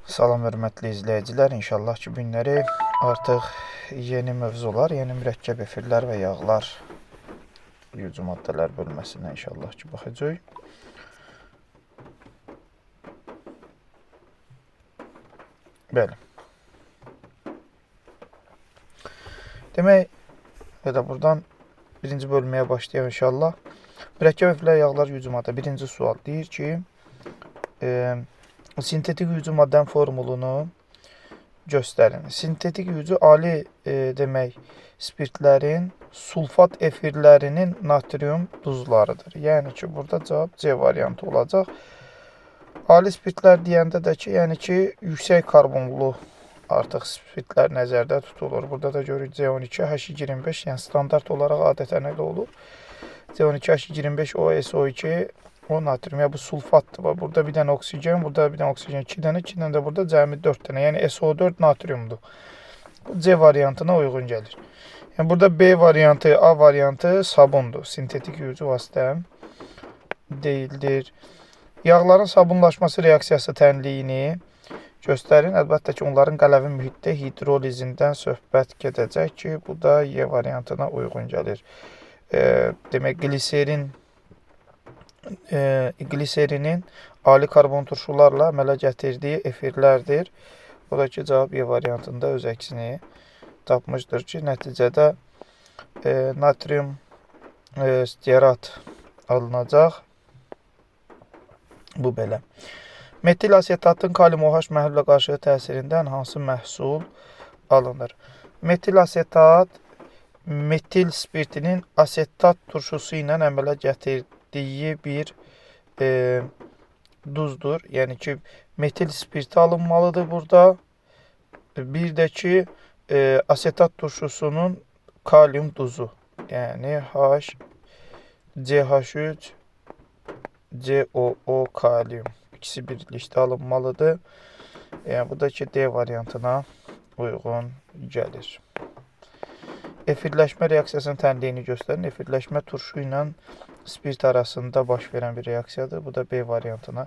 Salam hörmətli izləyicilər. İnşallah ki, bu günləri artıq yeni mövzular, yeni mürəkkəb efirlər və yağlar yucu maddələr bölməsinə inşallah ki, baxacağıq. Bəli. Demək, elə buradan birinci bölməyə başlayaq inşallah. Mürəkkəb efirlər, yağlar, yucu maddə. Birinci sual deyir ki, sintetik yucu maddənin formulunu göstərin. Sintetik yucu ali demək spirtlərin sulfat efirlərinin natrium duzlarıdır. Yəni ki, burada cavab C variantı olacaq. Ali spirtlər deyəndə də ki, yəni ki, yüksək karbonlu artıq spirtlər nəzərdə tutulur. Burada da görürük C12, H25, yəni standart olaraq adətən elə olur. C12, H25, OSO2, o natrium, yəni bu sulfatdır. Burada bir dənə oksigen, burada bir dənə oksigen, 2 dənə, 2 dənə də burada cəmi 4 dənə, yəni SO4 natriumdur. Bu C variantına uyğun gəlir. Yəni burada B variantı, A variantı sabundur. Sintetik yuyucu vasitə deyildir. Yağların sabunlaşması reaksiyası tənliyini göstərin. Əlbəttə ki, onların qələvi mühitdə hidrolizindən söhbət gedəcək ki, bu da Y variantına uyğun gəlir. Demək, gliserinin ali karbon turşularla əmələ gətirdiyi efirlərdir. O da ki, cavab Y variantında öz əksini tapmışdır ki, nəticədə natrium stearat alınacaq. Bu belə. Metil asetatın kalium OH məhvlə qarşı təsirindən hansı məhsul alınır? Metil asetat metil spirtinin asetat turşusu ilə əmələ gətirdiyi bir duzdur. Yəni ki, metil spirti alınmalıdır burada. Bir də ki, asetat turşusunun kalium duzu. Yəni CH3, COO kalium. İkisi birlikdə alınmalıdır. Yəni, bu da ki, D variantına uyğun gəlir. Efirləşmə reaksiyasının tənliyini göstərin. Efirləşmə turşu ilə spirt arasında baş verən bir reaksiyadır. Bu da B variantına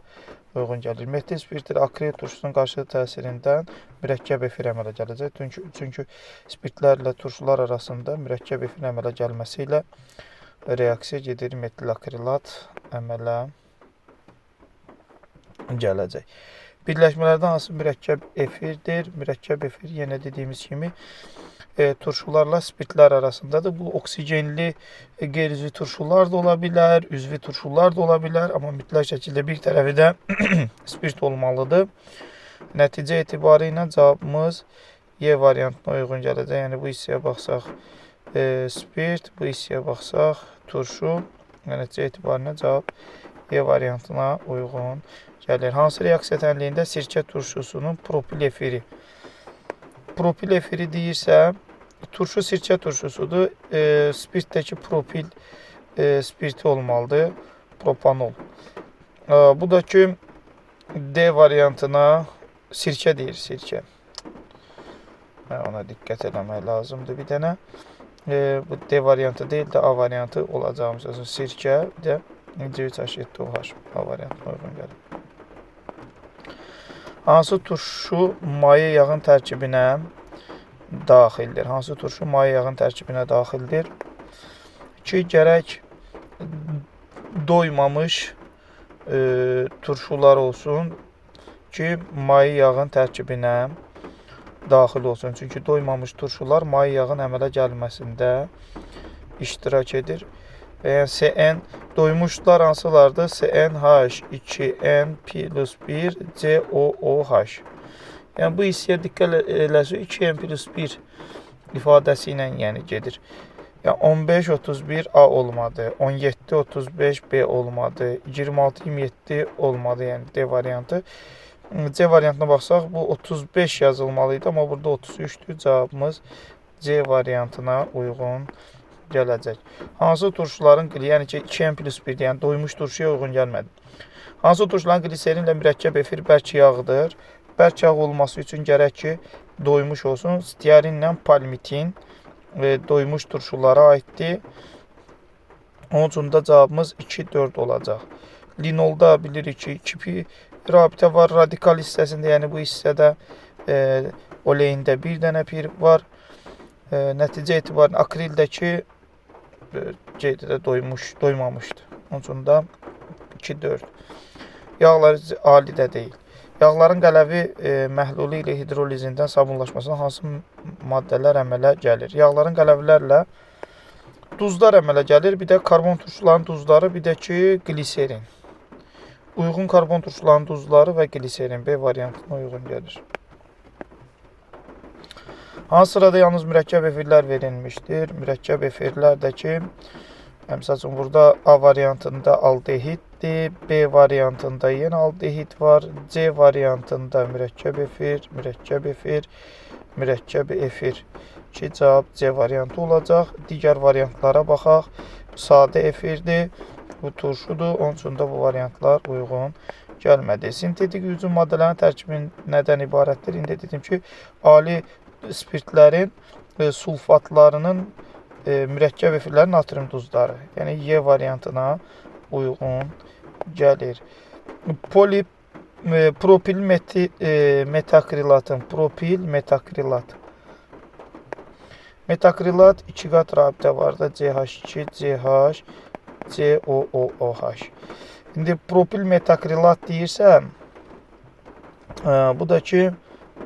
uyğun gəlir. Metil spirti akril turşusunun qarşıdurma təsirindən mürəkkəb efir əmələ gələcək. Çünki spirtlərlə turşular arasında mürəkkəb efir əmələ gəlməsi ilə reaksiya gedir, metil akrilat əmələ gələcək. Birləşmələrdən hansı mürəkkəb efirdir? Mürəkkəb efir yenə dediyimiz kimi turşularla spirtlər arasındadır. Bu oksigenli qeyri-üzvi turşular da ola bilər, üzvi turşular da ola bilər, amma mütləq şəkildə bir tərəfi də spirt olmalıdır. Nəticə etibarı ilə cavabımız Y variantına uyğun gələcək. Yəni bu hissəyə baxsaq spirt, bu hissəyə baxsaq turşu. Nəticə etibarı ilə cavab Y variantına uyğun gəlir. Hansı reaksiya tənliyində sirkə turşusunun propil efiri? Propil efiri deyirsə, turşu sirkə turşusudur. Spirtdəki propil spirti olmalıdır. Propanol. Bu da ki, D variantına sirkə deyir, sirkə. Ona diqqət eləmək lazımdır bir dənə. Bu D variantı deyil də A variantı olacağımız. Sirkə də C3H7OH A variantına uyğun gəlir. Hansı turşu maye yağın tərkibinə daxildir? Hansı turşu maye yağın tərkibinə daxildir? Ki, gərək doymamış turşular olsun ki, maye yağın tərkibinə daxil olsun. Çünki doymamış turşular maye yağın əmələ gəlməsində iştirak edir. CN doymuşlar hansılardır? CnH2n plus 1 COOH. Yəni bu hissəyə diqqət eləsək 2n plus 1 ifadəsi ilə yəni gedir. Yəni 15-31 A olmadı, 17-35 B olmadı, 26-27 olmadı, yəni D variantı. C variantına baxsaq bu 35 yazılmalıydı, amma burada 33-dür. Cavabımız C variantına uyğun gələcək. Hansı turşuların, yəni ki, 2n plus 1, yəni doymuş turşuya uyğun gəlmədi. Hansı turşuların gliserinlə mürəkkəb efir bərk yağdır? Bərk yağ olması üçün gərək ki, doymuş olsun. Stearinlə palmitin doymuş turşulara aiddir. Onun üçün də cavabımız 2-4 olacaq. Linolda bilirik ki, 2 rabitə var radikal hissəsində, yəni bu hissədə oleyində bir dənə pir var. Nəticə etibarən akrildəki C-də doymamışdı. Onun üçün də 2-4. Yağlar ali də deyil. Yağların qələvi məhlulu ilə hidrolizindən sabunlaşmasına hansı maddələr əmələ gəlir? Yağların qələvilərlə duzlar əmələ gəlir. Bir də karbon turşularının duzları, bir də ki gliserin. Uyğun karbon turşularının duzları və gliserin B variantına uyğun gəlir. Hansı sırada yalnız mürəkkəb efirlər verilmişdir? Mürəkkəb efirlərdəki, məsəl üçün, burada A variantında aldehiddir, B variantında yenə aldehid var, C variantında mürəkkəb efir, mürəkkəb efir. Ki, cavab C variantı olacaq. Digər variantlara baxaq. Sadə efirdir, bu turşudur, onun üçün də bu variantlar uyğun gəlmədi. Sintetik hücum maddələrin tərkibi nədən ibarətdir? İndi dedim ki, ali spirtlərin sulfatlarının mürəkkəb efirlərin natrium duzları. Yəni Y variantına uyğun gəlir. Propil metakrilat 2 qat rabitə var da CH2, CH, COOH. İndi propil metakrilat deyirsə, bu da ki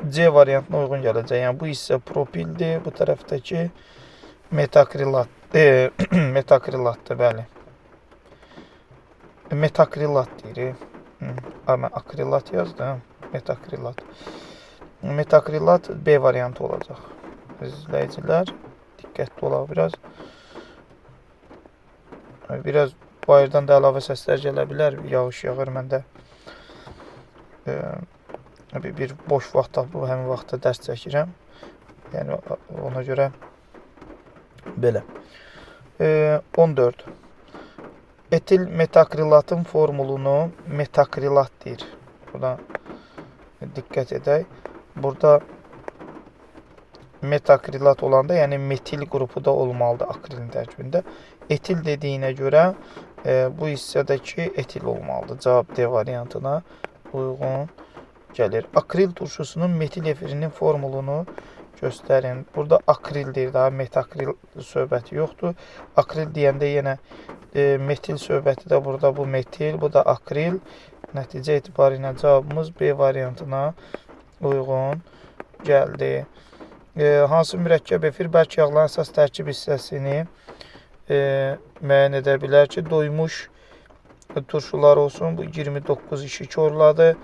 C variantına uyğun gələcək. Yəni bu hissə propildir, bu tərəfdəki metakrilatdır, bəli. Metakrilat deyir. Mən akrilat yazdım. Metakrilat. Metakrilat B variantı olacaq. İzləyicilər, diqqətli olaq biraz. Biraz bayırdan da əlavə səslər gələ bilər. Yağış yağır, mən də bir boş vaxt bu həmin vaxtda dərs çəkirəm. Yəni ona görə belə. 14. Etil metakrilatın formulunu metakrilat deyir. Buna diqqət edək. Burada metakrilat olanda, yəni metil qrupu da olmalıdır akrilin tərkibində. Etil dediyinə görə bu hissədəki etil olmalıdır. Cavab D variantına uyğun gəlir. Akril turşusunun metil efirinin formulunu göstərin. Burada akril deyir, daha metakril söhbəti yoxdur. Akril deyəndə yenə metil söhbəti də burada bu metil, bu da akril. Nəticə etibarı ilə cavabımız B variantına uyğun gəldi. Hansı mürəkkəb efir bərk yağların əsas tərkib hissəsini müəyyən edə bilər ki, doymuş turşular olsun. Bu 29 işi korladı.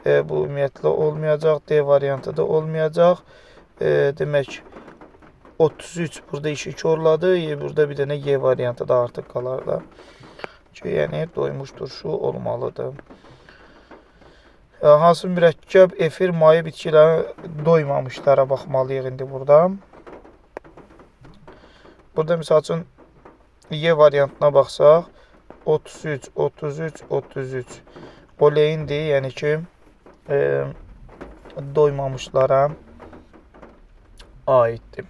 Bu ümumiyyətlə olmayacaq. D variantı da olmayacaq. Demək 33 burada işi korladı. Burada bir dənə Y variantı da artıq qalar da. Ki, yəni doymuş turşu olmalıdır. Hansı mürəkkəb efir maye bitkilərin doymamışlara baxmalıyıq indi burada. Burada misal üçün Y variantına baxsaq 33, 33, 33 oleyindir, yəni ki doymamışlara aiddir.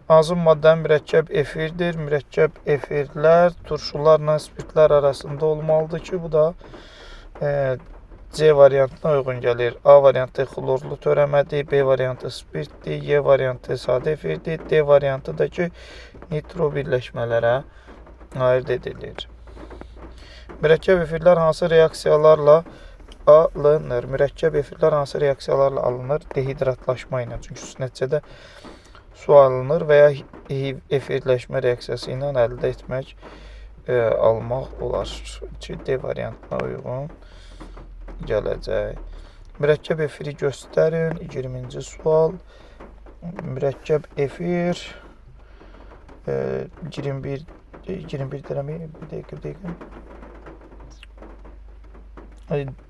Hansı maddə mürəkkəb efirdir? Mürəkkəb efirlər turşularla spirtlər arasında olmalıdır ki, bu da C variantına uyğun gəlir. A variantı xlorlu törəmədir, B variantı spirtdir, Y variantı sadə efirdir, D variantı da ki nitro birləşmələrə ayırd edilir. Mürəkkəb efirlər hansı reaksiyalarla alınır? Mürəkkəb efirlər hansı reaksiyalarla alınır? Dehidratlaşma ilə. Çünki nəticədə su alınır və ya efirləşmə reaksiyası ilə əldə etmək, almaq olar. D variantına uyğun gələcək. Mürəkkəb efiri göstərin. 20-ci sual. Mürəkkəb efir 21 deyirəm, bir dəqiqə.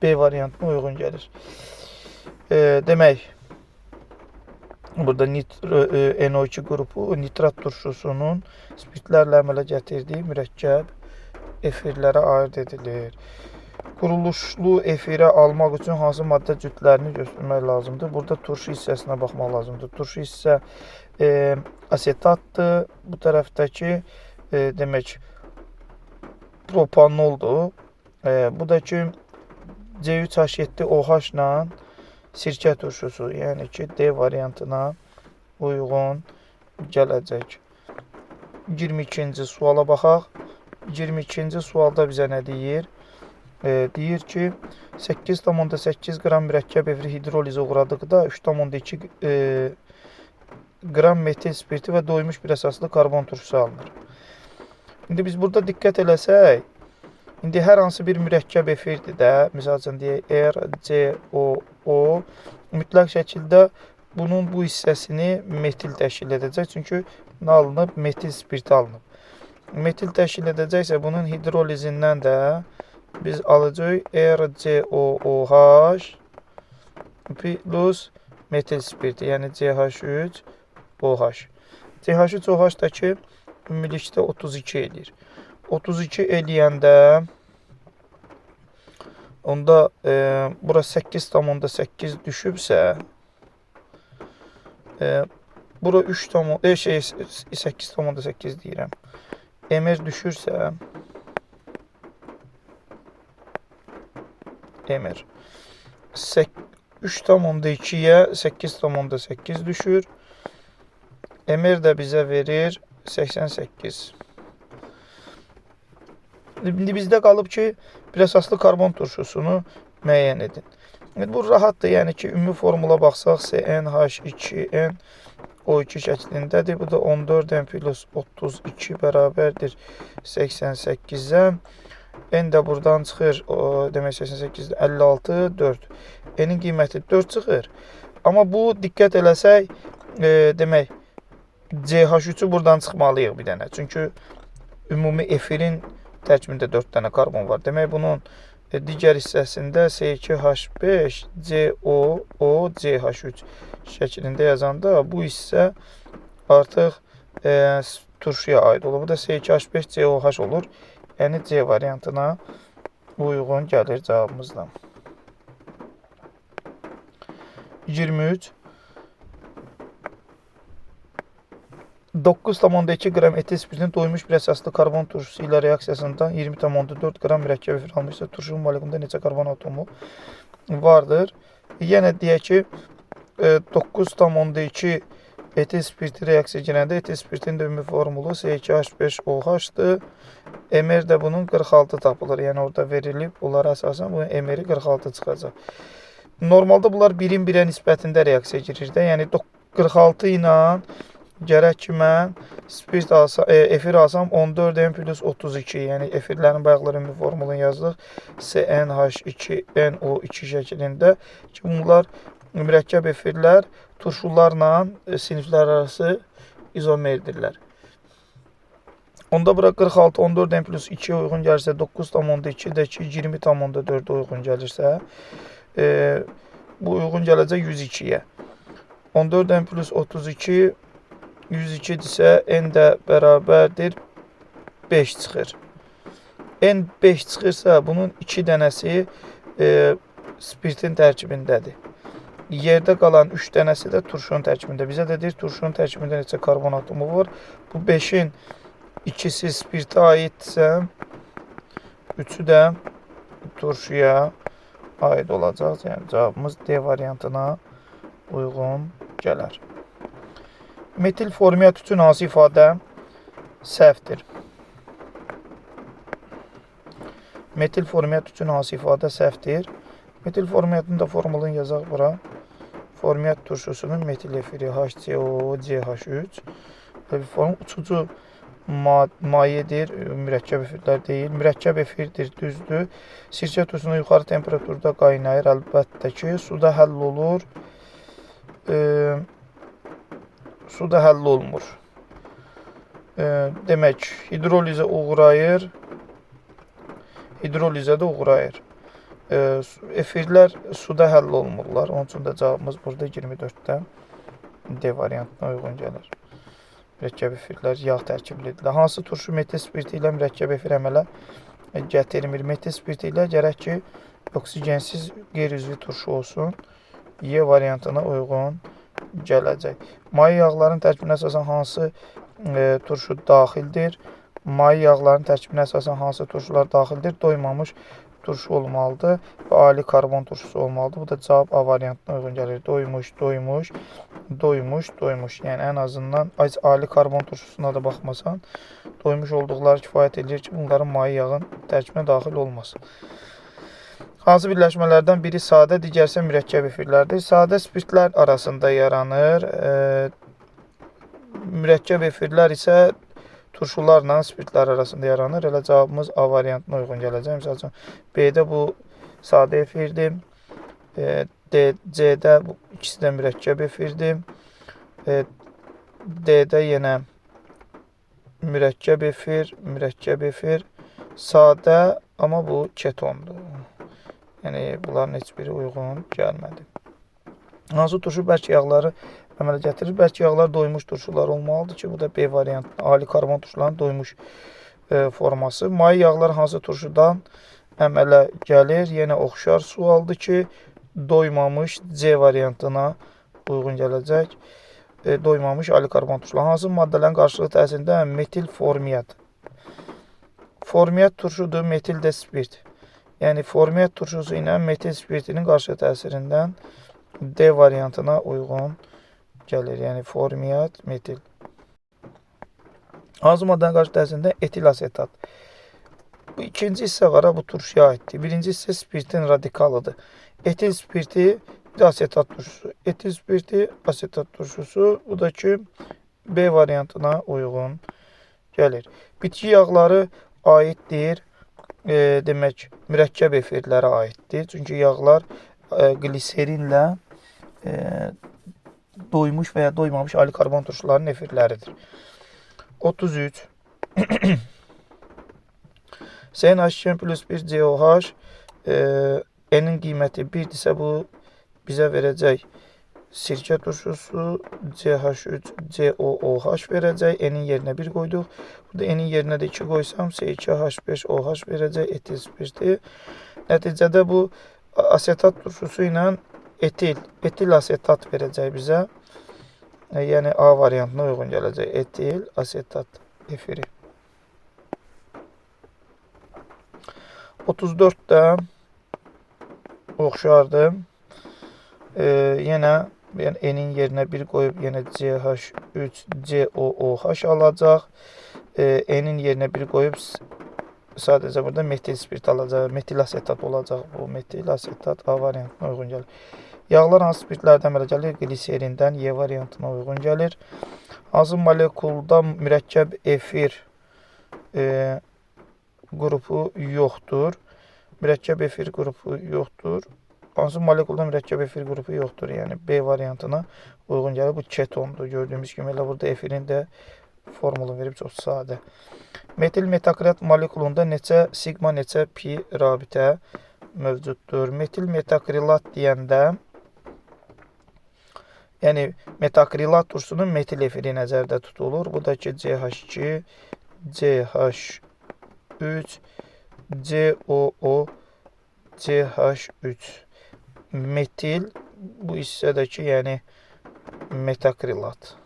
B variantına uyğun gəlir. Demək, burada NO2 qrupu nitrat turşusunun spirtlərlə əmələ gətirdiyi mürəkkəb efirlərə ayırd edilir. Quruluşlu efirə almaq üçün hansı maddə cütlərini göstərmək lazımdır? Burada turşu hissəsinə baxmaq lazımdır. Turşu hissə asetatdır. Bu tərəfdəki demək propanoldur. Bu da ki C3H7OH ilə sirkə turşusu, yəni ki, D variantına uyğun gələcək. 22-ci suala baxaq. 22-ci sualda bizə nə deyir? Deyir ki, 8,8 qram mürəkkəb efiri hidrolizə uğradıqda 3,2 qram metil spirti və doymuş bir əsaslı karbon turşusu alınır. İndi biz burada diqqət eləsək, indi hər hansı bir mürəkkəb efirdir də, misal üçün deyək, RCOO mütləq şəkildə bunun bu hissəsini metil təşkil edəcək. Çünki nə alınıb? Metil spirti alınıb. Metil təşkil edəcəksə bunun hidrolizindən də biz alacağıq RCOOH plus metil spirti, yəni CH3OH. CH3OH da ki, ümumilikdə 32 eləyir. 32 eləyəndə onda bura 8,8 düşübsə, bura 8,8 deyirəm. Mr düşürsə, Mr 3,2-yə 8,8 düşür. Mr də bizə verir 88. İndi bizdə qalıb ki, bir əsaslı karbon turşusunu müəyyən edin. Bu rahatdır, yəni ki, ümumi formula baxsaq CnH2n O2 şəklindədir. Bu da 14n plus 32 bərabərdir 88-ə. N də buradan çıxır, demək 88-də 56, 4. N'in qiyməti 4 çıxır. Amma bu, diqqət eləsək, demək, CH3-ü buradan çıxmalıyıq bir dənə. Çünki ümumi efirin tərkibində 4 dənə karbon var. Demək, bunun digər hissəsində C2H5, COO, CH3 şəklində yazanda bu hissə artıq turşuya aid olur. Bu da C2H5, COH olur. Yəni C variantına uyğun gəlir cavabımızdan. 23. 9,2 qram etil spirtin doymuş bir əsaslı karbon turşusu ilə reaksiyasından 20,4 qram mürəkkəb efir almışsa, turşunun molekulunda neçə karbon atomu vardır? Yenə deyək ki, 9,2 etil spirti reaksiya girəndə etil spirtin də ümumi formulu C2H5OH-dır. Mr də bunun 46 tapılır. Yəni orada verilib, onlara əsasən bunun Mr-i 46 çıxacaq. Normalda bunlar birin birə nisbətində reaksiya girir də. Yəni 46 ilə gərək ki, mən spirt efir alsam 14n plus 32. Yəni efirlərin bayaqları ümumi formulunu yazdıq. CnH2NO2 şəklində ki, bunlar mürəkkəb efirlər turşularla siniflər arası izomerdirlər. Onda bura 46, 14n plus 2 uyğun gəlirsə, 9,2-dəki 20,4 uyğun gəlirsə, bu uyğun gələcək 102-yə. 14n plus 32 102-dirsə, n də bərabərdir 5 çıxır. N 5 çıxırsa, bunun 2 dənəsi spirtin tərkibindədir. Yerdə qalan 3 dənəsi də turşunun tərkibində. Bizə də deyir, turşunun tərkibində neçə karbon atomu var. Bu 5-in ikisi spirtə aiddirsə, 3-ü də turşuya aid olacaq. Yəni, cavabımız D variantına uyğun gələr. Metil formiyyat üçün hansı ifadə səhvdir? Metil formiyyat üçün hansı ifadə səhvdir? Metil formiyyatının da formulunu yazaq bura. Formiyyat turşusunun metil efiri HCOO, CH3. Uçucu mayedir, mürəkkəb efirlər deyil. Mürəkkəb efirdir, düzdür. Sirkə turşusunu yuxarı temperaturda qaynayır, əlbəttə ki, suda həll olur. Suda həll olmur. Demək, hidrolizə uğrayır. Hidrolizə də uğrayır. Efirlər suda həll olmurlar. Onun üçün də cavabımız burada 24-də D variantına uyğun gəlir. Mürəkkəb efirlər yağ tərkiblidirlər. Hansı turşu metil spirti ilə mürəkkəb efir əmələ gətirmir? Metil spirti ilə gərək ki, oksigensiz qeyri-üzvi turşu olsun. Y variantına uyğun gələcək. Maye yağların tərkibinə əsasən hansı turşu daxildir? Maye yağların tərkibinə əsasən hansı turşular daxildir? Doymamış turşu olmalıdır və ali karbon turşusu olmalıdır. Bu da cavab A variantına uyğun gəlir. Doymuş, doymuş, doymuş, doymuş. Yəni ən azından ali karbon turşusuna da baxmasan, doymuş olduqları kifayət edir ki, bunların maye yağın tərkibinə daxil olmasın. Hansı birləşmələrdən biri sadə, digəri isə mürəkkəb efirlərdir? Sadə spirtlər arasında yaranır. Mürəkkəb efirlər isə turşularla spirtlər arasında yaranır. Elə cavabımız A variantına uyğun gələcək. Məsəl üçün, B-də bu sadə efirdir. C-də bu ikisi də mürəkkəb efirdir. D-də yenə mürəkkəb efir, sadə, amma bu ketondur. Yəni, bunların heç biri uyğun gəlmədi. Hansı turşu bərk yağları əmələ gətirir? Bərk yağlar doymuş turşular olmalıdır ki, bu da B variantı. Ali karbon turşuların doymuş forması. Maye yağlar hansı turşudan əmələ gəlir? Yenə oxşar sualdır ki, doymamış C variantına uyğun gələcək. Doymamış ali karbon turşular. Hansı maddələrin qarşılığı təsirində metil formiyyat? Formiyyat turşudur, metil də spirt. Yəni, formiyyat turşusu ilə metil spirtinin qarşı təsirindən D variantına uyğun gəlir. Yəni, formiyyat, metil. Hansı maddənin qarşı təsirində etil asetat? Bu ikinci hissə var, bu turşuya aiddir. Birinci hissə spirtin radikalıdır. Etil spirti, asetat turşusu. Etil spirti, asetat turşusu. Bu da ki, B variantına uyğun gəlir. Bitki yağları aiddir. Demək, mürəkkəb efirlərə aiddir. Çünki yağlar gliserinlə doymuş və ya doymamış ali karbon turşuların efirləridir. 33. CnH2 plus 1 COH N'in qiyməti 1-dirsə bu bizə verəcək sirkə turşusu, CH3 COOH verəcək. N'in yerinə 1 qoyduq. Burada N'in yerinə də 2 qoysam C2H5OH verəcək etil spirti. Nəticədə bu asetat turşusu ilə etil asetat verəcək bizə. Yəni A variantına uyğun gələcək. Etil asetat efiri. 34-də oxşardır. Yenə N'in yerinə 1 qoyub, yenə CH3COOH alacaq. N'in yerinə 1 qoyub, sadəcə burada metil spirt alacaq. Metil asetat olacaq. Bu metil asetat A variantına uyğun gəlir. Yağlar hansı spirtlərdən əmələ gəlir? Gliserindən Y variantına uyğun gəlir. Hansı molekulda mürəkkəb efir qrupu yoxdur? Mürəkkəb efir qrupu yoxdur. Hansı molekulda mürəkkəb efir qrupu yoxdur? Yəni B variantına uyğun gəlir. Bu ketondur. Gördüyümüz kimi elə burada efirin də formulu verib, çox sadə. Metil metakrit molekulunda neçə sigma, neçə pi rabitə mövcuddur? Metil metakrilat deyəndə, yəni metakrilat turşusunun metil efiri nəzərdə tutulur. Bu da ki CH2, CH3, COO, CH3. Metil, bu hissədəki, yəni metakrilat.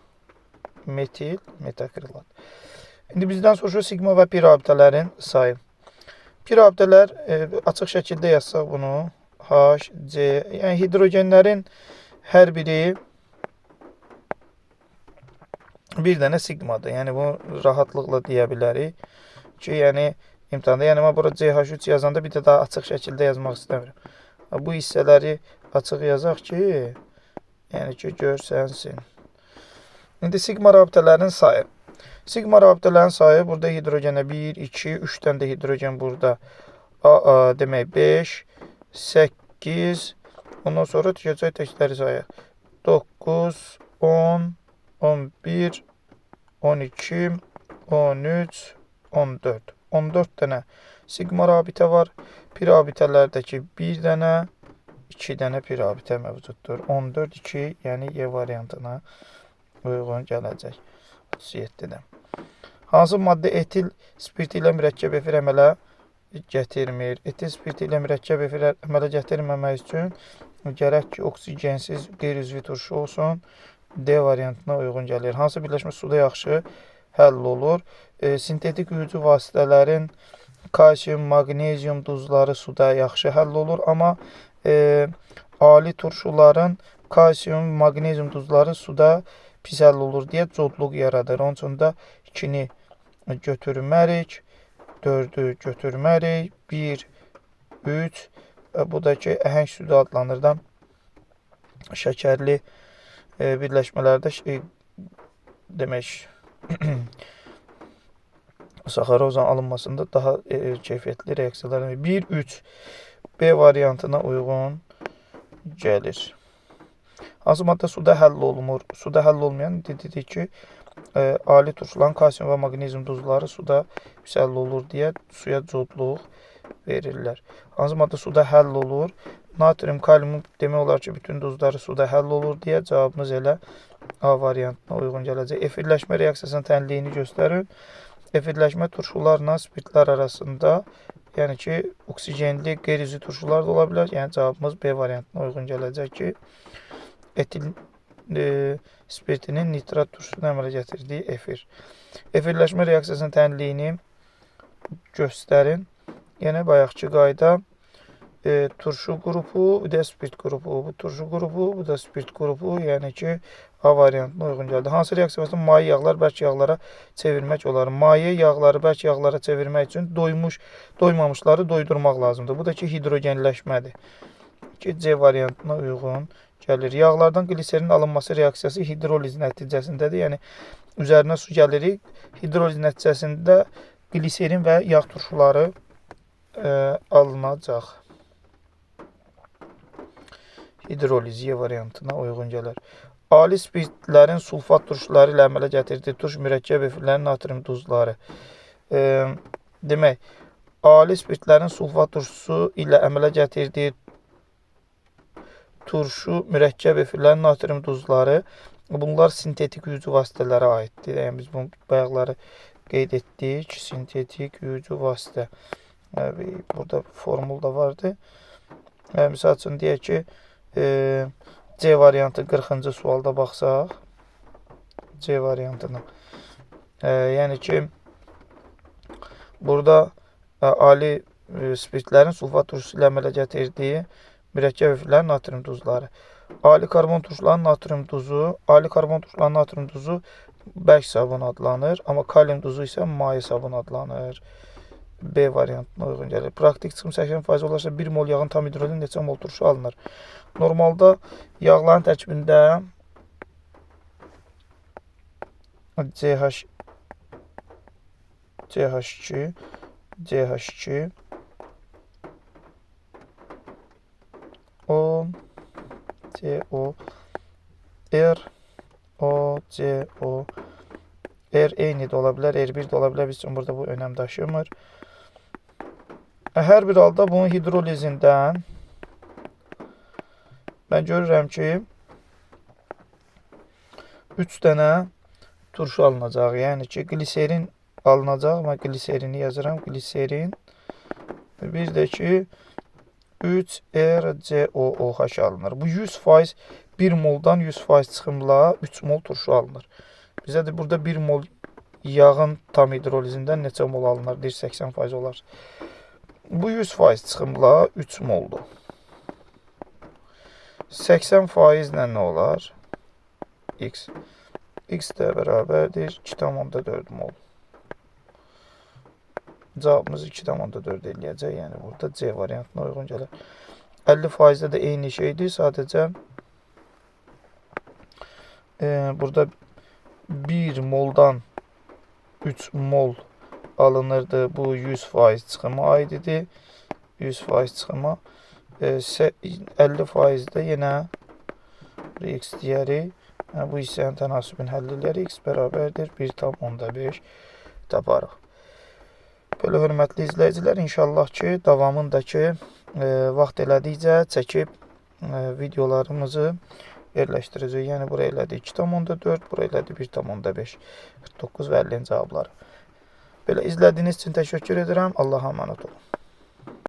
Metil, metakrilat. İndi bizdən soruşur sigma və pi rabitələrin sayı. Pi rabitələr, açıq şəkildə yazsaq bunu, H, C, yəni hidrogenlərin hər biri bir dənə sigmadır. Yəni, bunu rahatlıqla deyə bilərik ki, yəni, imtihanda, yəni, mən bura CH3 yazanda bir də daha açıq şəkildə yazmaq istəmirəm. Bu hissələri açıq yazaq ki, yəni ki, görsənsin. İndi sigma rabitələrin sayı. Sigma rabitələrin sayı, burada hidrogenə 1, 2, 3 dənə də hidrogen burada. Demək, 5, 8, ondan sonra tükəcək təkləri sayı. 9, 10, 11, 12, 13, 14. 14 dənə sigma rabitə var. Pi rabitələrdəki 1 dənə, 2 dənə pi rabitə mövcuddur. 14, 2, yəni Y variantına uyğun gələcək. 37-də. Hansı maddə etil spirti ilə mürəkkəb efir əmələ gətirmir? Etil spirti ilə mürəkkəb efir əmələ gətirməmək üçün gərək ki, oksigensiz qeyri-üzvi turşu olsun. D variantına uyğun gəlir. Hansı birləşmə suda yaxşı həll olur? Sintetik uyucu vasitələrin kalsium, maqnezium duzları suda yaxşı həll olur, amma ali turşuların kalsium, maqnezium duzları suda pis həll olur deyə codluq yaradır. Onun üçün də 2-ni götürmərik, 4-ü götürmərik, 1, 3, bu da ki, əhəng südü adlanır da şəkərli birləşmələrdə demək saxarozun alınmasında daha keyfiyyətli reaksiyalar 1, 3 B variantına uyğun gəlir. Hansı maddə suda həll olunur? Suda həll olmayan dedik ki, ali turşuların kalsium və maqnezium duzları suda pis həll olur deyə suya codluq verirlər. Hansı maddə suda həll olur? Natrium, kalium demək olar ki, bütün duzları suda həll olur deyə cavabımız elə A variantına uyğun gələcək. Efirləşmə reaksiyasının tənliyini göstərin. Efirləşmə turşularla spirtlər arasında, yəni ki, oksigenli qeyri-üzvü turşular da ola bilər. Yəni cavabımız B variantına uyğun gələcək ki, etil spirtinin nitrat turşusuna əmələ gətirdiyi efir. Efirləşmə reaksiyasının tənliyini göstərin. Yəni bayaqki qayda turşu qrupu, bir də spirt qrupu. Bu turşu qrupu, bu da spirt qrupu. Yəni ki, A variantına uyğun gəldi. Hansı reaksiya vasitəsilə maye yağlar bərk yağlara çevirmək olar? Maye yağları bərk yağlara çevirmək üçün doymamışları doydurmaq lazımdır. Bu da ki, hidrogenləşmədir. Ki, C variantına uyğun gəlir. Yağlardan gliserin alınması reaksiyası hidroliz nəticəsindədir. Yəni, üzərinə su gəlirik. Hidroliz nəticəsində gliserin və yağ turşuları alınacaq. Hidroliz Y variantına uyğun gəlir. Ali spirtlərin sulfat turşuları ilə əmələ gətirdiyi turş mürəkkəb efirlərin natrium duzları. Demək, ali spirtlərin sulfat turşusu ilə əmələ gətirdiyi turşu mürəkkəb efirlərin natrium duzları, bunlar sintetik yuyucu vasitələrə aiddir. Yəni, biz bunu bayaqları qeyd etdik. Sintetik yuyucu vasitə. Burada formul da vardı. Misal üçün, deyək ki, C variantı 40-cı sualda baxsaq, C variantına. Yəni ki, burada ali spirtlərin sulfat turşusu ilə əmələ gətirdiyi mürəkkəb efirlərin natrium duzları. Ali karbon turşuların natrium duzu bərk sabun adlanır, amma kalium duzu isə maye sabun adlanır. B variantına uyğun gəlir. Praktik çıxım 80% olarsa 1 mol yağın tam hidrolin neçə mol turşu alınır? Normalda yağların tərkibində CH2, O, CO, R, O, CO, R eyni də ola bilər, R1 də ola bilər. Biz üçün burada bu önəm daşımır. Hər bir halda bunun hidrolizindən mən görürəm ki, 3 dənə turşu alınacaq. Yəni ki, gliserin alınacaq. Mən gliserini yazıram. Gliserin. Bir də ki, 3RCOOH alınır. Bu 100%, 1 moldan 100% çıxımla 3 mol turşu alınır. Bizə də burada 1 mol yağın tam hidrolizindən neçə mol alınır? 80% olar. Bu 100% çıxımla 3 moldur. 80% ilə nə olar? X. X də bərabərdir 2,4 mol. Cavabımız 2,4 eləyəcək. Yəni, burada C variantına uyğun gəlir. 50%də də eyni şeydir. Sadəcə burada 1 moldan 3 mol alınırdı. Bu 100% çıxıma aididir. 100% çıxıma. 50%də yenə X deyərik. Bu hissənin tənasübün həllləri X bərabərdir 1,5 taparıq. Belə hörmətli izləyicilər, inşallah ki, davamındakı vaxt elədikcə çəkib videolarımızı yerləşdirəcək. Yəni, bura elədi 2,4, bura elədi 1,5. 49 və 50-ci cavabları. Belə izlədiyiniz üçün təşəkkür edirəm. Allah'a əmanət olun.